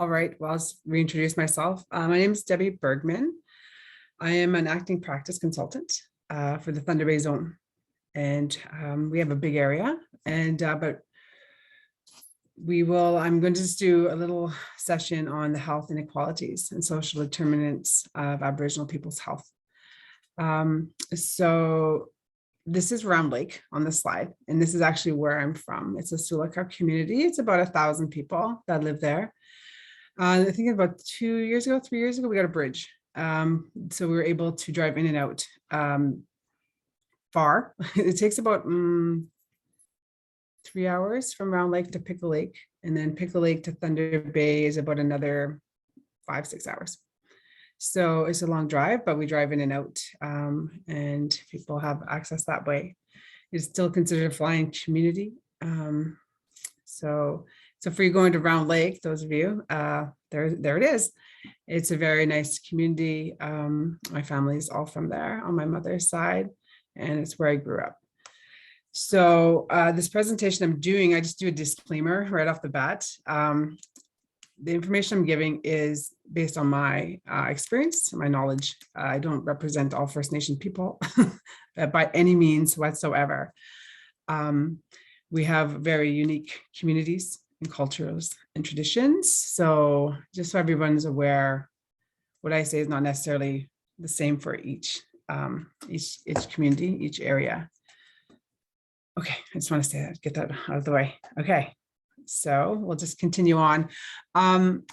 All right, well, I'll reintroduce myself. My name is Debbie Bergman. I am an acting practice consultant for the Thunder Bay Zone. And we have a big area, but I'm going to just do a little session on the health inequalities and social determinants of Aboriginal people's health. So this is Round Lake on the slide, and this is actually where I'm from. It's a Sulaka community. It's about 1,000 people that live there. I think about 3 years ago, we got a bridge. So we were able to drive in and out far. It takes about 3 hours from Round Lake to Pickle Lake, and then Pickle Lake to Thunder Bay is about another 5-6 hours. So it's a long drive, but we drive in and out, and people have access that way. It's still considered a flying community. So for you going to Round Lake, those of you, there it is. It's a very nice community. My family is all from there on my mother's side, and it's where I grew up. So this presentation I'm doing, I just do a disclaimer right off the bat. The information I'm giving is based on my experience, my knowledge. I don't represent all First Nation people by any means whatsoever. We have very unique communities and cultures and traditions. So just so everyone's aware, what I say is not necessarily the same for each community, each area. Okay, I just want to say that, get that out of the way. Okay, so we'll just continue on.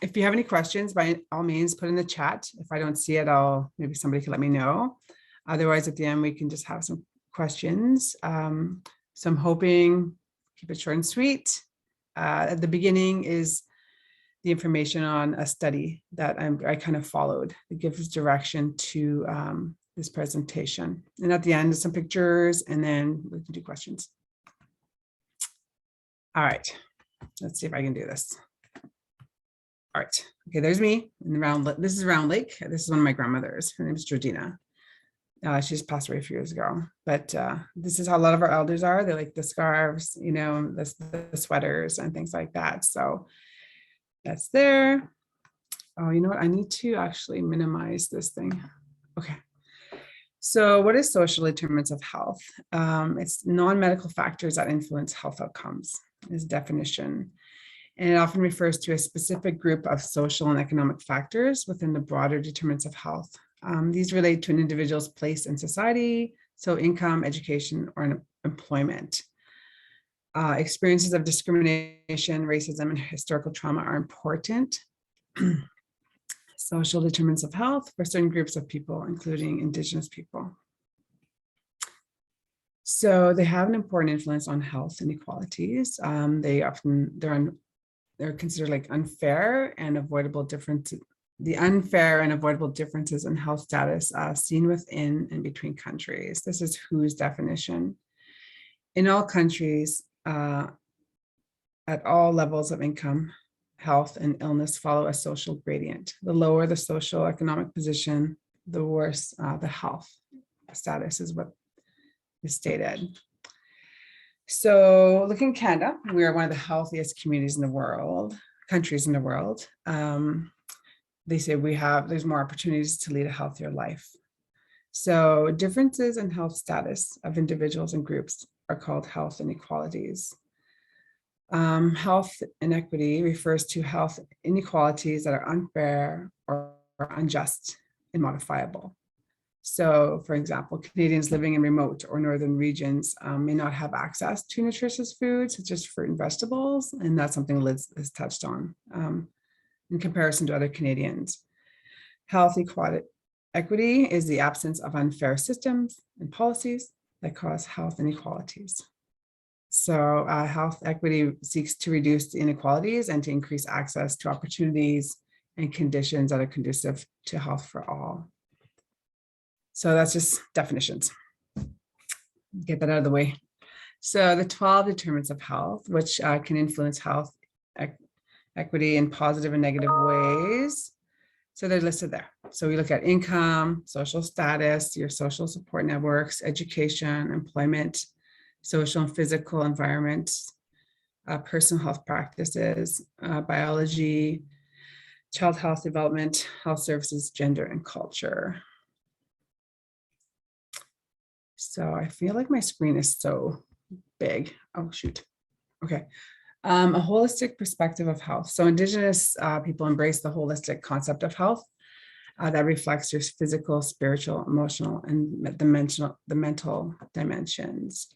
If you have any questions, by all means, put in the chat. If I don't see it, maybe somebody can let me know. Otherwise, at the end, we can just have some questions. So I'm hoping, keep it short and sweet. At the beginning is the information on a study that I kind of followed. It gives direction to this presentation. And at the end, some pictures, and then we can do questions. All right, let's see if I can do this. All right, okay, there's me in this is Round Lake. This is one of my grandmothers. Her name is Georgina. She just passed away a few years ago, but this is how a lot of our elders are. They like the scarves, you know, the sweaters and things like that. So that's there. Oh, you know what? I need to actually minimize this thing. Okay. So what is social determinants of health? It's non-medical factors that influence health outcomes is definition. And it often refers to a specific group of social and economic factors within the broader determinants of health. These relate to an individual's place in society, so income, education, or employment. Experiences of discrimination, racism, and historical trauma are important. Social determinants of health for certain groups of people, including Indigenous people. So they have an important influence on health inequalities. They're considered like unfair and avoidable differences. The unfair and avoidable differences in health status seen within and between countries. This is WHO's definition. In all countries, at all levels of income, health and illness follow a social gradient. The lower the social economic position, the worse the health status is what is stated. So looking at Canada, we are one of the healthiest countries in the world. They say there's more opportunities to lead a healthier life. So differences in health status of individuals and groups are called health inequalities. Health inequity refers to health inequalities that are unfair or unjust and modifiable. So, for example, Canadians living in remote or northern regions may not have access to nutritious foods such as fruit and vegetables, and that's something Liz has touched on in comparison to other Canadians. Health equity is the absence of unfair systems and policies that cause health inequalities. So health equity seeks to reduce the inequalities and to increase access to opportunities and conditions that are conducive to health for all. So that's just definitions. Get that out of the way. So the 12 determinants of health, which can influence health equity in positive and negative ways. So they're listed there. So we look at income, social status, your social support networks, education, employment, social and physical environment, personal health practices, biology, child health development, health services, gender, and culture. So I feel like my screen is so big. Oh, shoot. Okay. A holistic perspective of health. So Indigenous people embrace the holistic concept of health that reflects your physical, spiritual, emotional, and the mental dimensions.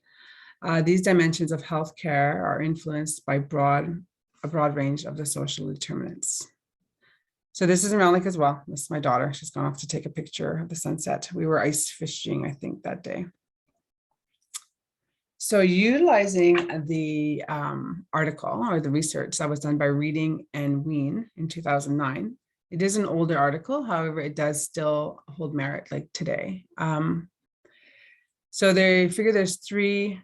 These dimensions of healthcare are influenced by a broad range of the social determinants. So this is in Round Lake as well. This is my daughter. She's gone off to take a picture of the sunset. We were ice fishing, I think, that day. So utilizing the article or the research that was done by Reading and Ween in 2009, it is an older article. However, it does still hold merit like today. So they figure there's 3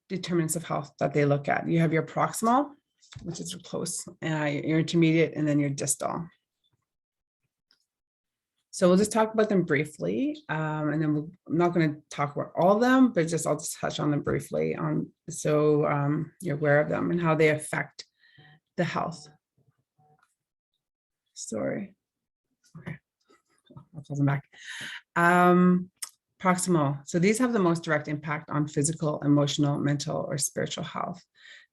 determinants of health that they look at. You have your proximal, which is close, your intermediate, and then your distal. So we'll just talk about them briefly, and then I'm not going to talk about all of them, but I'll just touch on them briefly so you're aware of them and how they affect the health. Sorry. Okay, I'll close them back. Proximal. So these have the most direct impact on physical, emotional, mental, or spiritual health.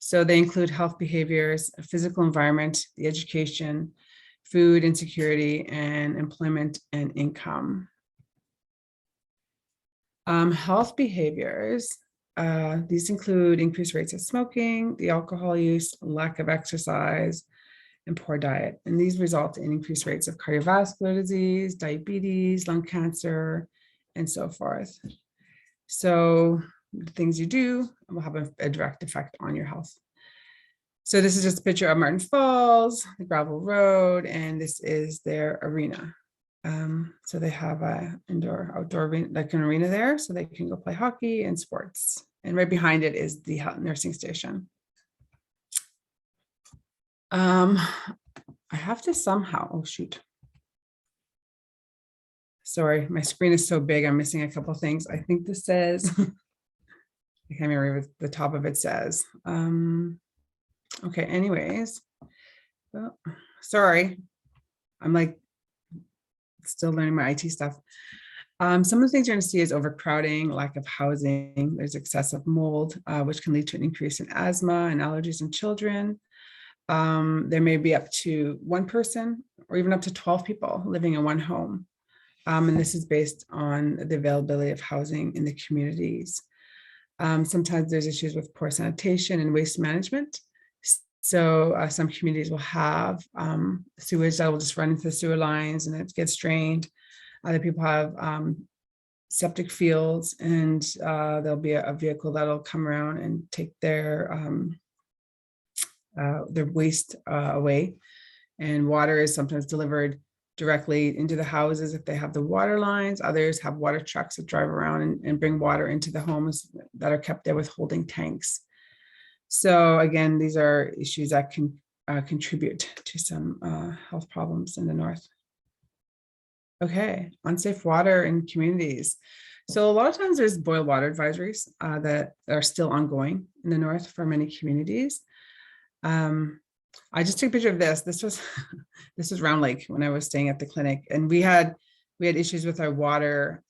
So they include health behaviors, physical environment, the education, food insecurity, and employment and income. Health behaviors, these include increased rates of smoking, the alcohol use, lack of exercise, and poor diet. And these result in increased rates of cardiovascular disease, diabetes, lung cancer, and so forth. So the things you do will have a direct effect on your health. So this is just a picture of Martin Falls, the gravel road, and this is their arena. So they have a outdoor arena, like an arena there, so they can go play hockey and sports. And right behind it is the nursing station. I have to somehow, oh shoot. Sorry, my screen is so big, I'm missing a couple of things. I think this says, I can't remember what the top of it says. Okay, anyways, well, sorry, I'm like still learning my IT stuff. Some of the things you're going to see is overcrowding, lack of housing, there's excessive mold, which can lead to an increase in asthma and allergies in children. There may be up to 1 person or even up to 12 people living in one home. And this is based on the availability of housing in the communities. Sometimes there's issues with poor sanitation and waste management. So some communities will have sewage that will just run into the sewer lines and it gets drained. Other people have septic fields, and there'll be a vehicle that'll come around and take their waste away. And water is sometimes delivered directly into the houses if they have the water lines. Others have water trucks that drive around and bring water into the homes that are kept there with holding tanks. So again, these are issues that can contribute to some health problems in the north. Okay, unsafe water in communities. So a lot of times there's boil water advisories that are still ongoing in the north for many communities. I just took a picture of this. This was Round Lake when I was staying at the clinic, and we had issues with our water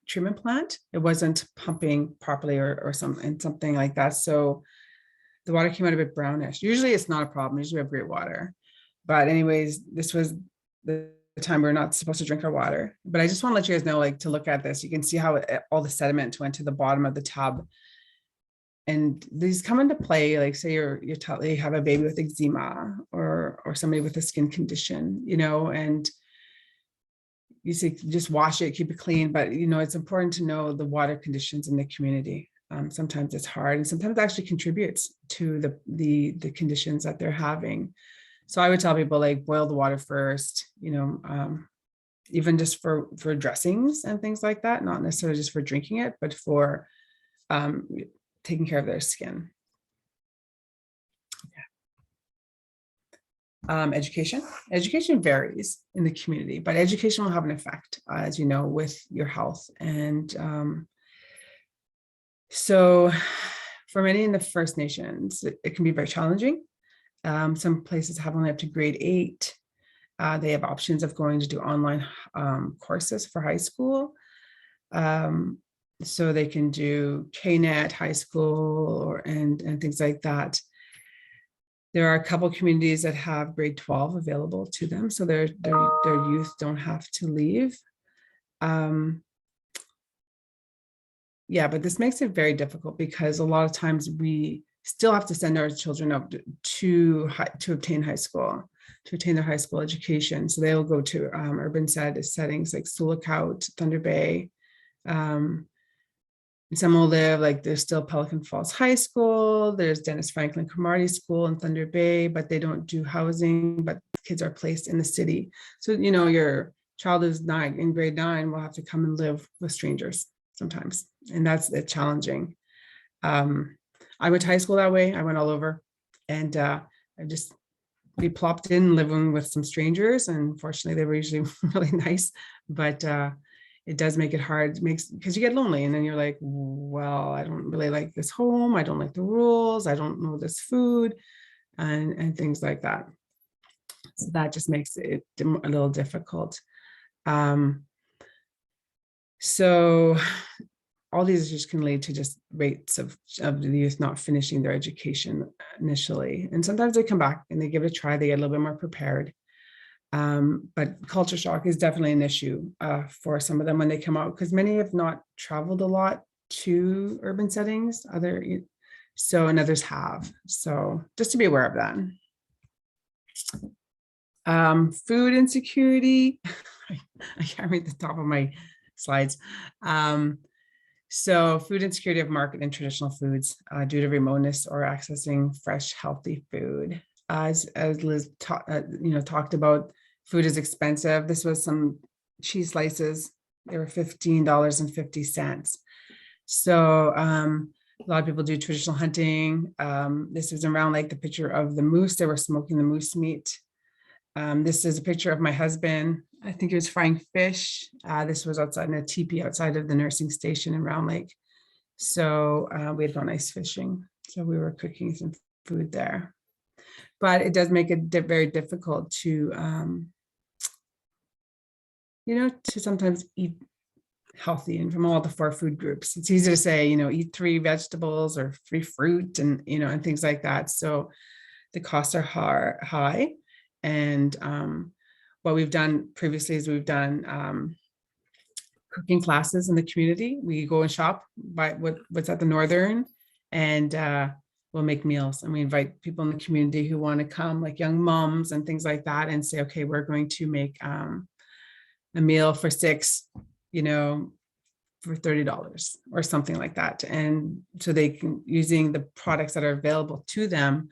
treatment plant. It wasn't pumping properly or something like that. So the water came out a bit brownish. Usually it's not a problem. Usually we have great water. But anyways, this was the time we're not supposed to drink our water. But I just want to let you guys know, like, to look at this, you can see how all the sediment went to the bottom of the tub. And these come into play, like say you have a baby with eczema or somebody with a skin condition, and you say just wash it, keep it clean. But it's important to know the water conditions in the community. Sometimes it's hard, and sometimes it actually contributes to the conditions that they're having. So I would tell people, like, boil the water first, even just for dressings and things like that, not necessarily just for drinking it, but for taking care of their skin. Education varies in the community, but education will have an effect, as you know, with your health. And so for many in the First Nations, it can be very challenging. Some places have only up to grade 8 They have options of going to do online courses for high school. So they can do KNET high school and things like that. There are a couple communities that have grade 12 available to them, so their youth don't have to leave. Yeah, but this makes it very difficult because a lot of times we still have to send our children up to obtain high school, to obtain their high school education. So they'll go to urban settings like Sulakaut, Thunder Bay. Some will live, like there's still Pelican Falls High School, there's Dennis Franklin Cromartie School in Thunder Bay, but they don't do housing, but kids are placed in the city. So, you know, your child is in grade 9 will have to come and live with strangers sometimes. And that's challenging. I went to high school that way. I went all over, and we plopped in living with some strangers. And unfortunately, they were usually really nice, but it does make it hard. It makes, because you get lonely, and then you're like, well, I don't really like this home. I don't like the rules. I don't know this food, and things like that. So that just makes it a little difficult. So all these issues can lead to just rates of the youth not finishing their education initially. And sometimes they come back and they give it a try, they get a little bit more prepared. But culture shock is definitely an issue for some of them when they come out, because many have not traveled a lot to urban settings, and others have. So just to be aware of that. Food insecurity. I can't read the top of my slides. So food insecurity of market and traditional foods due to remoteness or accessing fresh, healthy food. As Liz talked about, food is expensive. This was some cheese slices. They were $15.50. So a lot of people do traditional hunting. This was around like the picture of the moose. They were smoking the moose meat. This is a picture of my husband. I think he was frying fish. This was outside in a teepee outside of the nursing station in Round Lake. So we had gone ice fishing. So we were cooking some food there. But it does make it very difficult to, to sometimes eat healthy and from all the 4 food groups. It's easy to say, eat 3 vegetables or 3 fruit and, and things like that. So the costs are high. And what we've done previously is we've done cooking classes in the community. We go and shop by what's at the Northern, and we'll make meals. And we invite people in the community who want to come, like young moms and things like that, and say, okay, we're going to make a meal for 6, for $30 or something like that. And so they can, using the products that are available to them,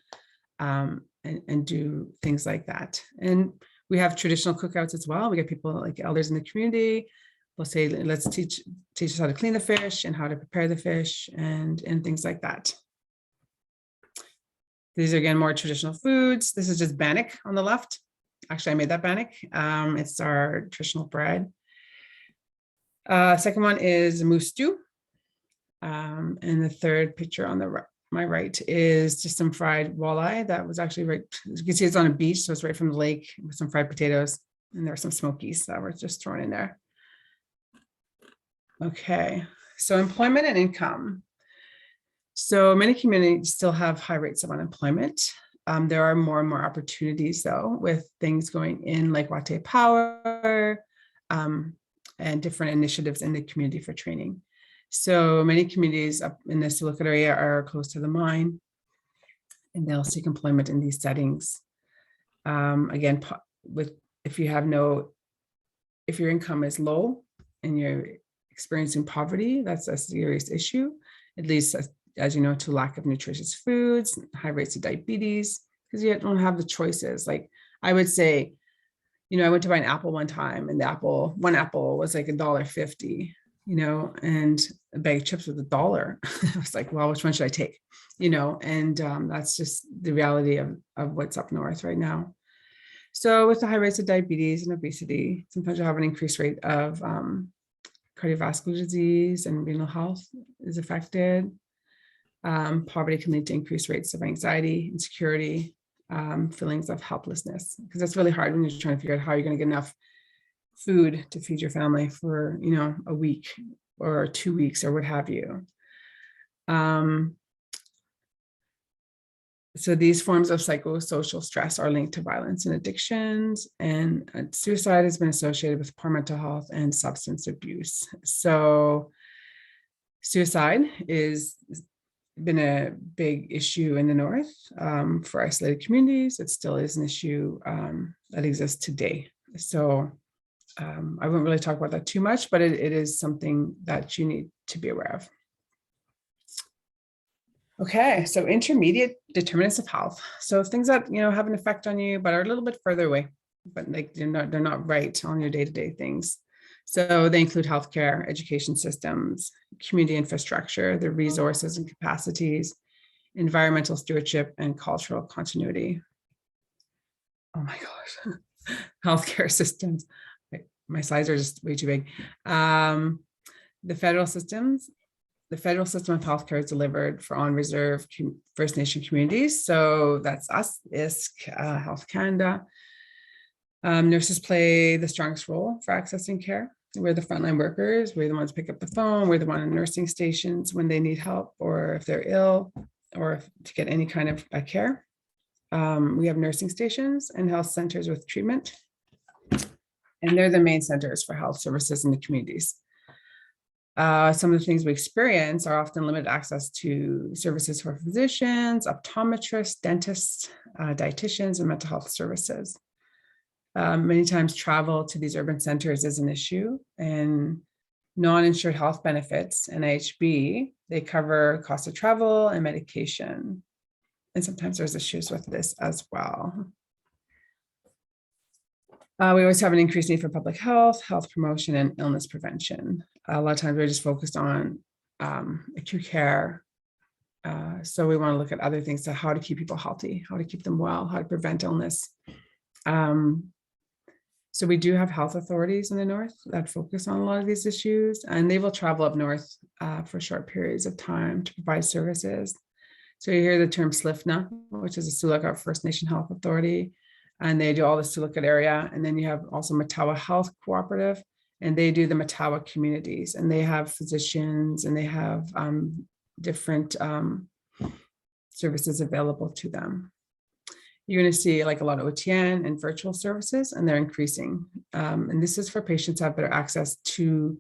and do things like that. And we have traditional cookouts as well. We get people like elders in the community. We'll say, let's teach us how to clean the fish and how to prepare the fish and things like that. These are, again, more traditional foods. This is just bannock on the left. Actually, I made that bannock. It's our traditional bread. Second one is moose stew. And the third picture on my right is just some fried walleye that was actually right. You can see it's on a beach, so it's right from the lake with some fried potatoes, and there are some smokies that were just thrown in there. Okay, so employment and income. So many communities still have high rates of unemployment. There are more and more opportunities though, with things going in like Watay Power and different initiatives in the community for training. So many communities up in the Silicate area are close to the mine, and they'll seek employment in these settings. Again, if your income is low and you're experiencing poverty, that's a serious issue. It leads, as you know, to lack of nutritious foods, high rates of diabetes, because you don't have the choices. Like I would say, I went to buy an apple one time, and one apple was like $1.50. And a bag of chips was $1. I was like, well, which one should I take? And that's just the reality of what's up north right now. So with the high rates of diabetes and obesity, sometimes you have an increased rate of cardiovascular disease, and renal health is affected. Poverty can lead to increased rates of anxiety, insecurity, feelings of helplessness, because it's really hard when you're trying to figure out how you're going to get enough food to feed your family for, a week or 2 weeks or what have you. So these forms of psychosocial stress are linked to violence and addictions, and suicide has been associated with poor mental health and substance abuse. So suicide is been a big issue in the North for isolated communities. It still is an issue that exists today. So I won't really talk about that too much, but it is something that you need to be aware of. Okay, so intermediate determinants of health. So things that have an effect on you, but are a little bit further away, but like they're not right on your day-to-day things. So they include healthcare, education systems, community infrastructure, the resources and capacities, environmental stewardship, and cultural continuity. Oh my gosh, healthcare systems. My slides are just way too big. The federal system of healthcare is delivered for on-reserve First Nation communities. So that's us, ISK, Health Canada. Nurses play the strongest role for accessing care. We're the frontline workers. We're the ones who pick up the phone. We're the one in nursing stations when they need help, or if they're ill, or to get any kind of care. We have nursing stations and health centers with treatment, and they're the main centers for health services in the communities. Some of the things we experience are often limited access to services for physicians, optometrists, dentists, dietitians, and mental health services. Many times travel to these urban centers is an issue, and non-insured health benefits, NIHB, they cover cost of travel and medication. And sometimes there's issues with this as well. We always have an increased need for public health promotion, and illness prevention. A lot of times we're just focused on acute care. So we want to look at other things, so how to keep people healthy, how to keep them well, how to prevent illness. So we do have health authorities in the North that focus on a lot of these issues, and they will travel up north for short periods of time to provide services. So you hear the term SLFNA, which is a Silukat First Nation Health Authority, and they do all the Silukat area. And then you have also Matawa Health Cooperative, and they do the Matawa communities, and they have physicians, and they have different services available to them. You're going to see like a lot of OTN and virtual services, and they're increasing. And this is for patients who have better access to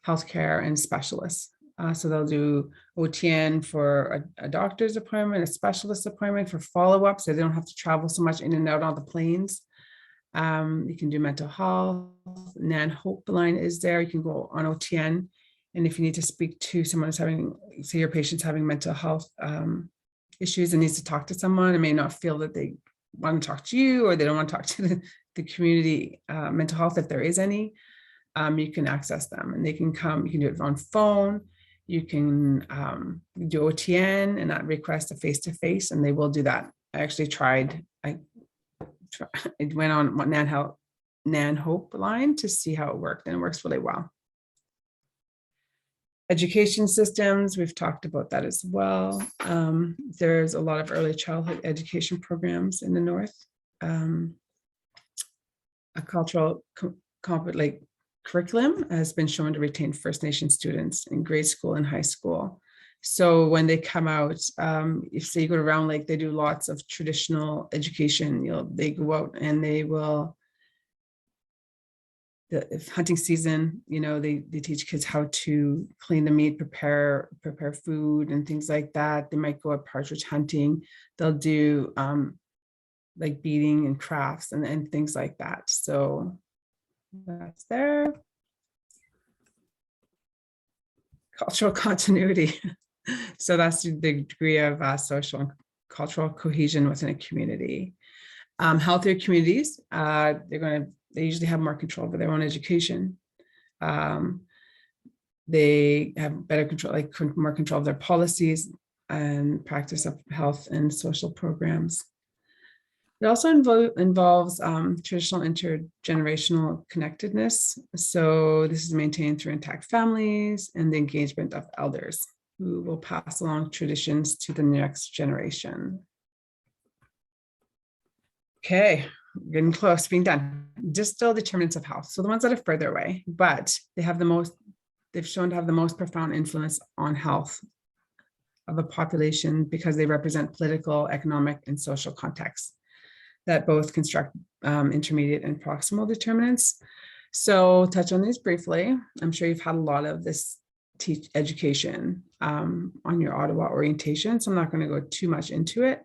healthcare and specialists. So they'll do OTN for a doctor's appointment, a specialist appointment for follow-up, so they don't have to travel so much in and out on the planes. You can do mental health. Nan Hope line is there. You can go on OTN. And if you need to speak to someone who's having, say your patient's having mental health issues and needs to talk to someone and may not feel that they want to talk to you, or they don't want to talk to the community mental health, if there is any, you can access them, and they can come. You can do it on phone. You can do OTN and not request a face-to-face, and they will do that. I actually tried. It went on Nan Hope line to see how it worked, and it works really well. Education systems, we've talked about that as well. There's a lot of early childhood education programs in the North. A cultural curriculum has been shown to retain First Nation students in grade school and high school. So when they come out, if say you go to Round Lake, they do lots of traditional education. They go out and they will, if hunting season, they teach kids how to clean the meat, prepare food and things like that. They might go out partridge hunting. They'll do like beading and crafts and things like that. So that's there. Cultural continuity. So that's the degree of social and cultural cohesion within a community. Healthier communities, they usually have more control over their own education. They have better control, like more control of their policies and practice of health and social programs. It also involves traditional intergenerational connectedness. So this is maintained through intact families and the engagement of elders who will pass along traditions to the next generation. Okay, getting close, being done. Distal determinants of health. So the ones that are further away, but they've shown to have the most profound influence on health of a population because they represent political, economic, and social contexts that both construct intermediate and proximal determinants. So touch on these briefly. I'm sure you've had a lot of this education on your Ottawa orientation, so I'm not going to go too much into it.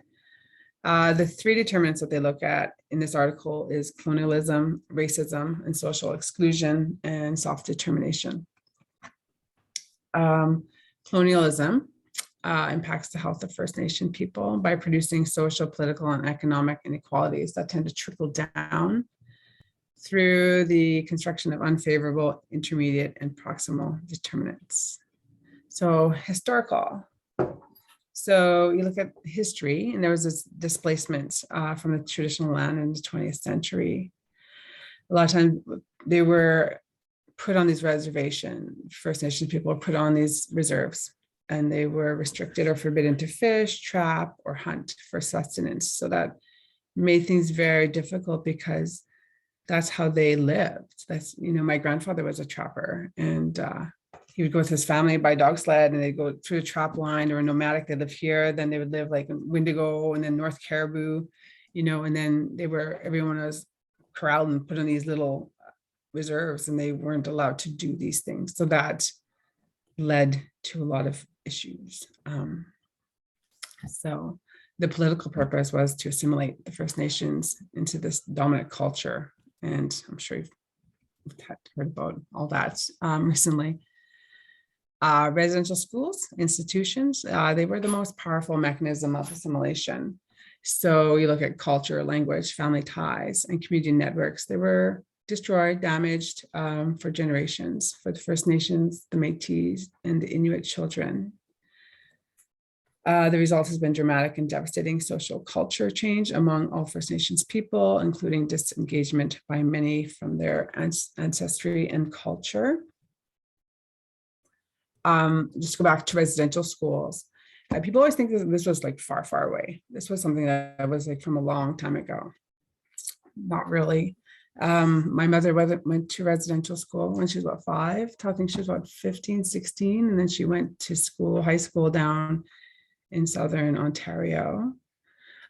The three determinants that they look at in this article is colonialism, racism, and social exclusion, and self-determination. Colonialism impacts the health of First Nation people by producing social, political, and economic inequalities that tend to trickle down through the construction of unfavorable, intermediate, and proximal determinants. So historical. So you look at history, and there was this displacement from the traditional land in the 20th century. A lot of times they were put on these reservations. First Nations people were put on these reserves, and they were restricted or forbidden to fish, trap, or hunt for sustenance. So that made things very difficult because that's how they lived. That's, my grandfather was a trapper, and he would go with his family by dog sled, and they'd go through the trap line. Or nomadic, they live here, then they would live like in Windigo and then North Caribou, and then everyone was corralled and put on these little reserves, and they weren't allowed to do these things. So that led to a lot of issues. So the political purpose was to assimilate the First Nations into this dominant culture. And I'm sure you've heard about all that recently. Residential schools, institutions, they were the most powerful mechanism of assimilation. So you look at culture, language, family ties, and community networks. They were destroyed, damaged for generations for the First Nations, the Métis, and the Inuit children. The result has been dramatic and devastating social culture change among all First Nations people, including disengagement by many from their ancestry and culture. Just go back to residential schools. People always think that this was like far, far away. This was something that was like from a long time ago. Not really. My mother went to residential school when she was about 5. I think she was about 15, 16. And then she went to high school down in Southern Ontario.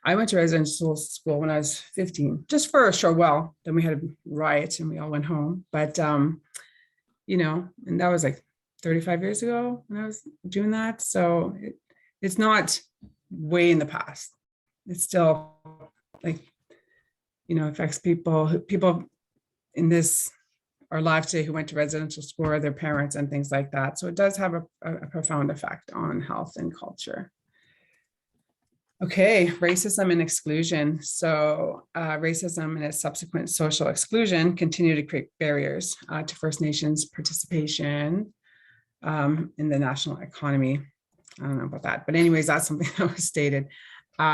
I went to residential school when I was 15, just for a short while. Then we had a riot and we all went home. But, and that was like 35 years ago when I was doing that. So it's not way in the past. It's still like, affects people in this our lives today who went to residential school or their parents and things like that. So it does have a profound effect on health and culture. Okay, racism and exclusion. So racism and its subsequent social exclusion continue to create barriers to First Nations participation in the national economy. I don't know about that, but anyways, that's something that was stated.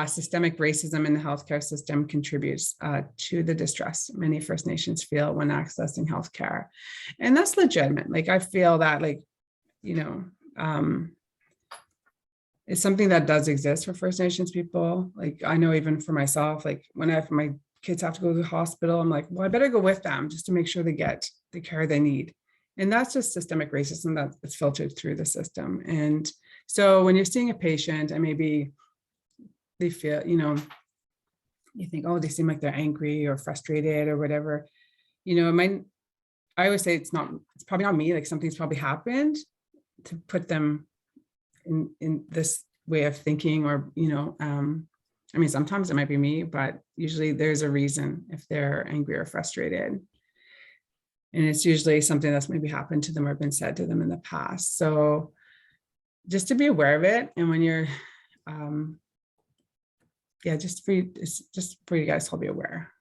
Systemic racism in the healthcare system contributes to the distress many First Nations feel when accessing healthcare. And that's legitimate. Like, I feel that, it's something that does exist for First Nations people. Like, I know even for myself, like when my kids have to go to the hospital, I'm like, well, I better go with them just to make sure they get the care they need. And that's just systemic racism that's filtered through the system. And so when you're seeing a patient and maybe they feel, you think, oh, they seem like they're angry or frustrated or whatever, I always say it's probably not me, like something's probably happened to put them in this way of thinking, or, sometimes it might be me, but usually there's a reason if they're angry or frustrated. And it's usually something that's maybe happened to them or been said to them in the past. So just to be aware of it. And when you're, just for you guys to be aware.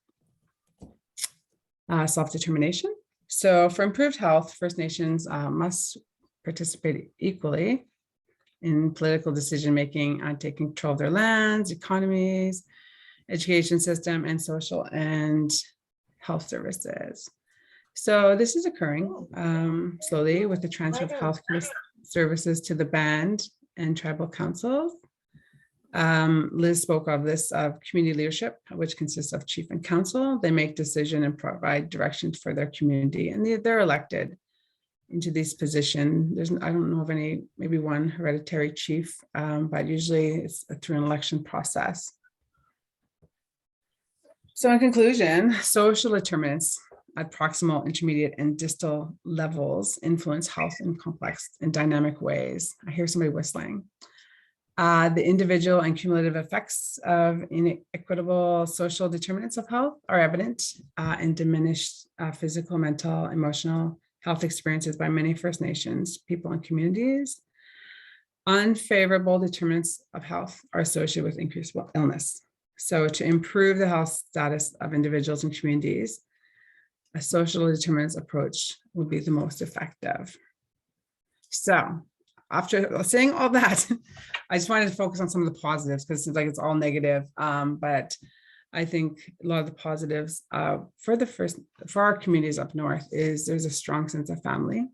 Self-determination. So for improved health, First Nations must participate equally in political decision-making and take control of their lands, economies, education system, and social and health services. So this is occurring slowly with the transfer of healthcare services to the band and tribal councils. Liz spoke of this community leadership, which consists of chief and council. They make decision and provide directions for their community, and they're elected into this position. I don't know of any, maybe one hereditary chief, but usually it's through an election process. So in conclusion, social determinants at proximal, intermediate, and distal levels influence health in complex and dynamic ways. I hear somebody whistling. The individual and cumulative effects of inequitable social determinants of health are evident in diminished physical, mental, emotional health experiences by many First Nations people and communities. Unfavorable determinants of health are associated with increased illness. So to improve the health status of individuals and communities, a social determinants approach would be the most effective. So after saying all that, I just wanted to focus on some of the positives because it seems like it's all negative. But I think a lot of the positives for our communities up north is there's a strong sense of family,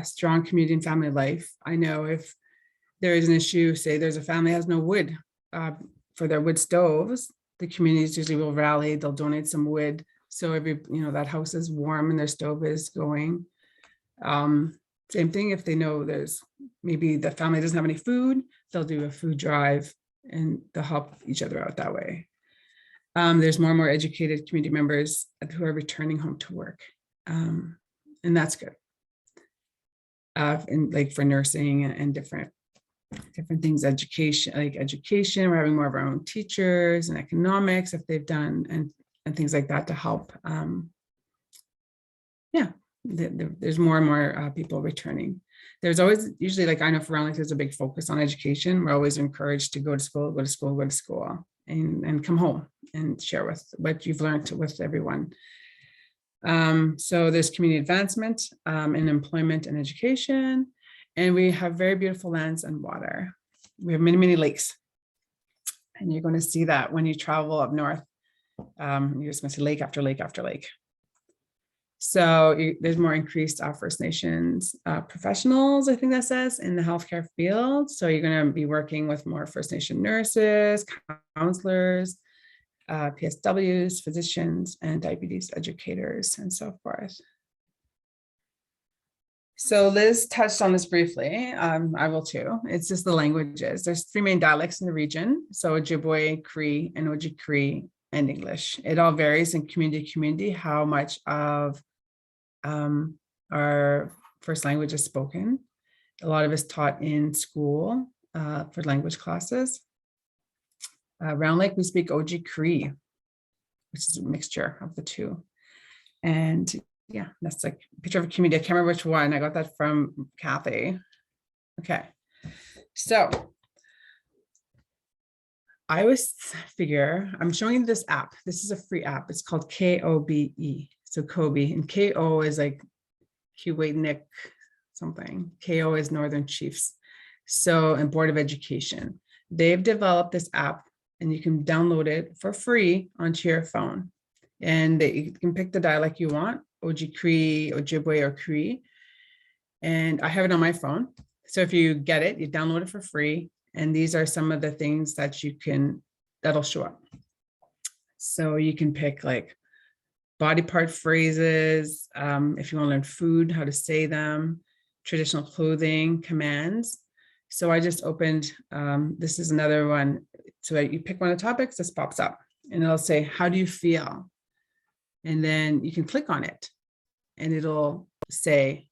strong community and family life. I know if there is an issue, say there's a family that has no wood for their wood stoves, the communities usually will rally, they'll donate some wood. So that house is warm and their stove is going. Same thing if they know there's maybe the family doesn't have any food, they'll do a food drive and they'll help each other out that way. There's more and more educated community members who are returning home to work. And that's good. And like for nursing and different things, education, we're having more of our own teachers and economics if they've done and things like that to help. There's more and more people returning. There's always usually, like I know for Round Lake, there's a big focus on education. We're always encouraged to go to school, and come home and share with what you've learned with everyone. So there's community advancement in employment and education, and we have very beautiful lands and water. We have many, many lakes, and you're going to see that when you travel up north. You're just going to see lake after lake after lake. So there's more increased First Nations professionals, I think that says, in the healthcare field. So you're going to be working with more First Nation nurses, counselors, PSWs, physicians, and diabetes educators, and so forth. So Liz touched on this briefly. I will too. It's just the languages. There's 3 main dialects in the region. So Ojibwe, Cree, and Oji-Cree, and English. It all varies in community to community how much of our first language is spoken. A lot of it's taught in school for language classes. Round Lake, we speak Oji-Cree, which is a mixture of the two. And yeah, that's like a picture of a community. I can't remember which one. I got that from Kathy. Okay, so I always figure, I'm showing you this app. This is a free app. It's called KOBE. So Kobe, and KO is like Kuwait something. KO is Northern Chiefs. So, and Board of Education. They've developed this app and you can download it for free onto your phone. And you can pick the dialect you want, Oji-Cree, Ojibwe, or Cree. And I have it on my phone. So if you get it, you download it for free. And these are some of the things that that'll show up. So you can pick like body part phrases, if you want to learn food, how to say them, traditional clothing, commands. So I just opened, this is another one. So you pick one of the topics, this pops up and it'll say, how do you feel? And then you can click on it and it'll say,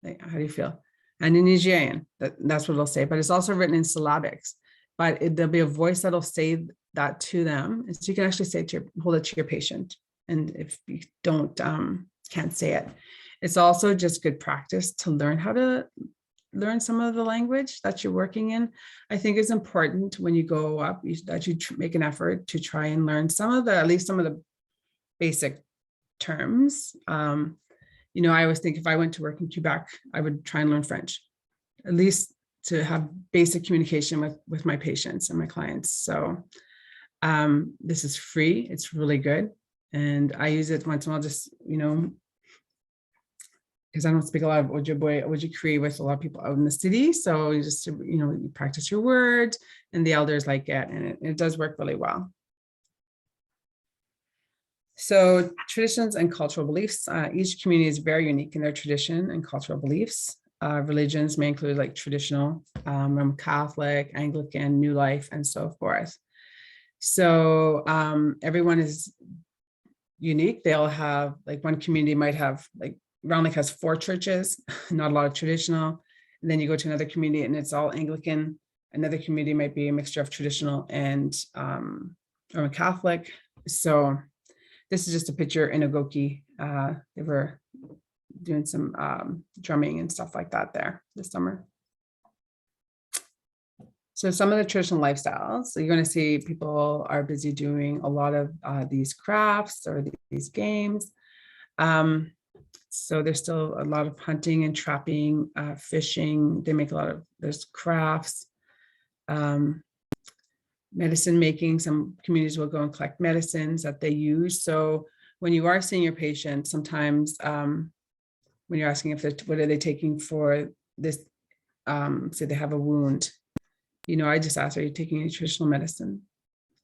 like, how do you feel? And in Nigerian, that's what it'll say, but it's also written in syllabics, but there'll be a voice that'll say that to them. And so you can actually say hold it to your patient. And if you can't say it, it's also just good practice to learn how to learn some of the language that you're working in. I think it's important when you go up that you make an effort to try and learn at least some of the basic terms. I always think if I went to work in Quebec, I would try and learn French, at least to have basic communication with my patients and my clients. So this is free. It's really good. And I use it once in a while, just, because I don't speak a lot of Ojibwe, Ojibwe with a lot of people out in the city. So you just, you practice your words, and the elders like it, and it does work really well. So traditions and cultural beliefs. Each community is very unique in their tradition and cultural beliefs. Religions may include like traditional, Roman Catholic, Anglican, New Life, and so forth. So everyone is unique. They all have, like, one community might have, like, Round Lake has 4 churches, not a lot of traditional. And then you go to another community and it's all Anglican. Another community might be a mixture of traditional and Roman Catholic. So this is just a picture in Ogoki. They were doing some drumming and stuff like that there this summer. So some of the traditional lifestyles, so you're going to see people are busy doing a lot of these crafts or these games. So there's still a lot of hunting and trapping, fishing. They make a lot of, there's crafts, medicine making. Some communities will go and collect medicines that they use. So when you are seeing your patient, sometimes when you're asking if what are they taking for this, say they have a wound, I just ask, are you taking any traditional medicine?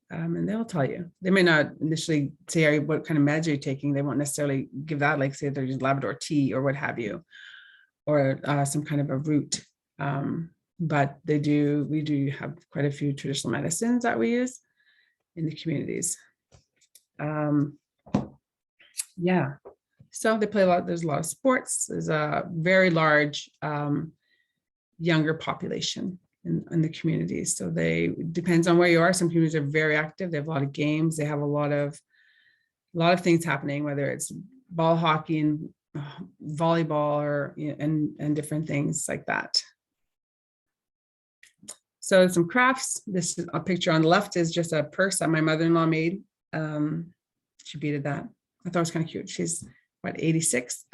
And they'll tell you. They may not initially say what kind of meds are you taking. They won't necessarily give that, like say there's Labrador tea or what have you, or some kind of a root. But we do have quite a few traditional medicines that we use in the communities. Yeah, so they play a lot. There's a lot of sports. There's a very large younger population in the communities. So depends on where you are. Some communities are very active. They have a lot of games. They have a lot of things happening, whether it's ball hockey and volleyball or and different things like that. So some crafts. This is a picture on the left is just a purse that my mother-in-law made. She beaded that. I thought it was kind of cute. She's 86.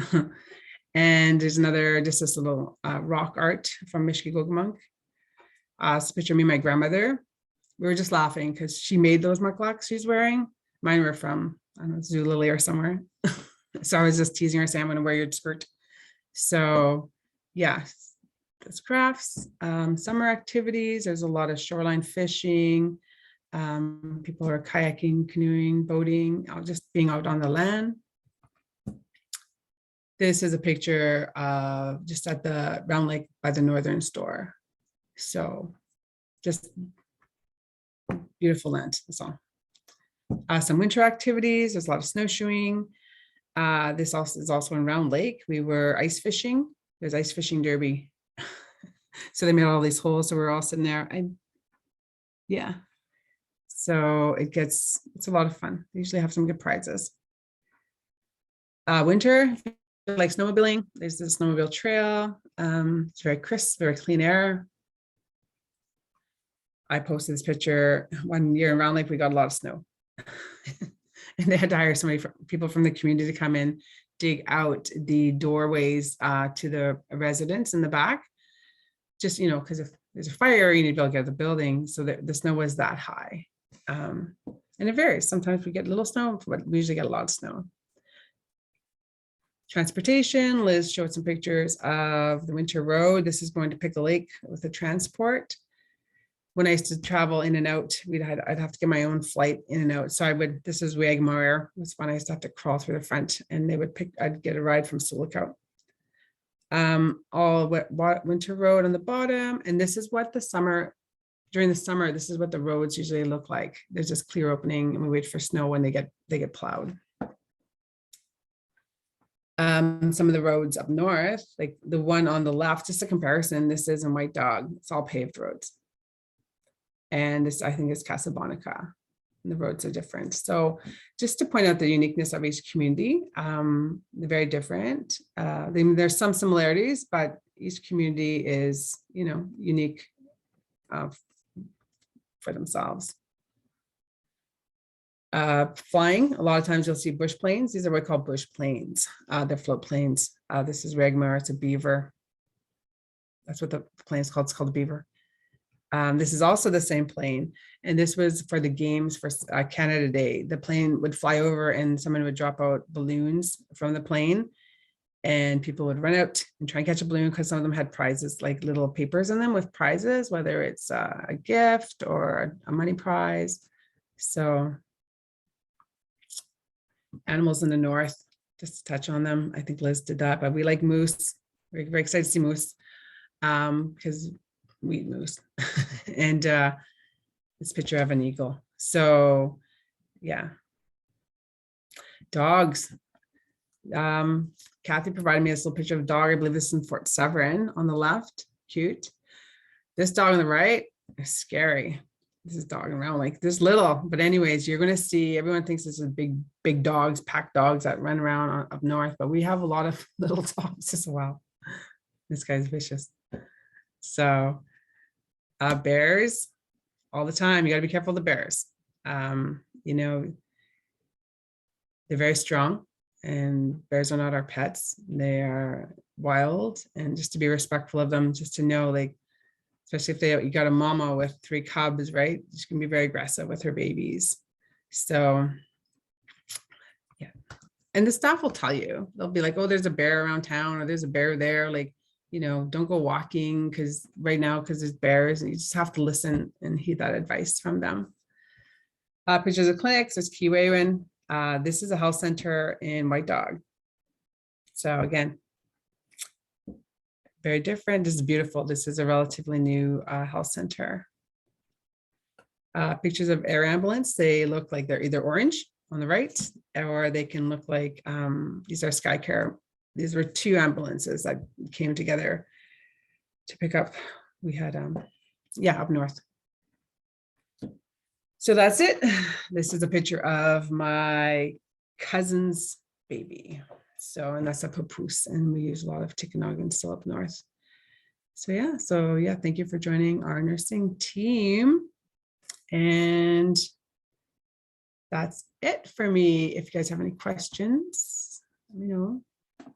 And there's another, just this little rock art from Mishkigogumunk. It's a picture of me and my grandmother. We were just laughing because she made those mucklocks she's wearing. Mine were from, I don't know, Zulily or somewhere. So I was just teasing her, saying, I'm going to wear your skirt. So yeah, that's crafts. Summer activities. There's a lot of shoreline fishing. People are kayaking, canoeing, boating, just being out on the land. This is a picture just at the Round Lake by the Northern Store. So just beautiful land, that's all. Some winter activities, there's a lot of snowshoeing. This also is also in Round Lake. We were ice fishing. There's ice fishing derby. So they made all these holes, so we're all sitting there. Yeah. So it's a lot of fun. They usually have some good prizes. Winter, like snowmobiling, there's the snowmobile trail. It's very crisp, very clean air. I posted this picture one year in Round Lake. We got a lot of snow. And they had to hire people from the community to come in, dig out the doorways to the residents in the back. Just, because if there's a fire, you need to be able to get out of the building. So the snow was that high. And it varies. Sometimes we get a little snow, but we usually get a lot of snow. Transportation, Liz showed some pictures of the winter road. This is going to Pickle Lake with the transport. When I used to travel in and out, I'd have to get my own flight in and out. So this is Wagmire. It was fun. I used to have to crawl through the front, and I'd get a ride from Sulikout. All winter road on the bottom. And this is what during the summer, this is what the roads usually look like. There's this clear opening, and we wait for snow when they get plowed. Some of the roads up north, like the one on the left, just a comparison, this is in White Dog. It's all paved roads. And this, I think, is Casablanca. The roads are different. So just to point out the uniqueness of each community, they're very different. There's some similarities, but each community is, unique for themselves. Flying, a lot of times you'll see bush planes. These are what I call bush planes. They're float planes. This is Regmar, it's a beaver. That's what the plane is called. It's called a beaver. This is also the same plane. And this was for the games for Canada Day. The plane would fly over and someone would drop out balloons from the plane. And people would run out and try and catch a balloon because some of them had prizes, like little papers in them with prizes, whether it's a gift or a money prize. So animals in the north, just to touch on them. I think Liz did that, but we like moose. We're very excited to see moose because we eat moose. And this picture of an eagle. So yeah. Dogs. Kathy provided me this little picture of a dog. I believe this is in Fort Severn on the left. Cute. This dog on the right is scary. This is dog around like this little, but anyways, you're going to see, everyone thinks this is big dogs, pack dogs that run around up north, but we have a lot of little dogs as well. This guy's vicious. So bears all the time. You got to be careful of the bears. You know, they're very strong, and bears are not our pets. They are wild, and just to be respectful of them, just to know, like, especially if you got a mama with 3 cubs, right? She can be very aggressive with her babies. So yeah. And the staff will tell you, they'll be like, oh, there's a bear around town, or there's a bear there. Like, you know, don't go walking because right now, because there's bears, and you just have to listen and heed that advice from them. Pictures of clinics, there's Kiwaywin. This is a health center in White Dog. So again, very different. This is beautiful. This is a relatively new health center. Pictures of air ambulance. They look like they're either orange on the right, or they can look like, these are SkyCare. These were 2 ambulances that came together to pick up. We had, up north. So that's it. This is a picture of my cousin's baby. So, and that's a papoose, and we use a lot of Tikanagan still up north. So yeah, thank you for joining our nursing team. And that's it for me. If you guys have any questions, let me know.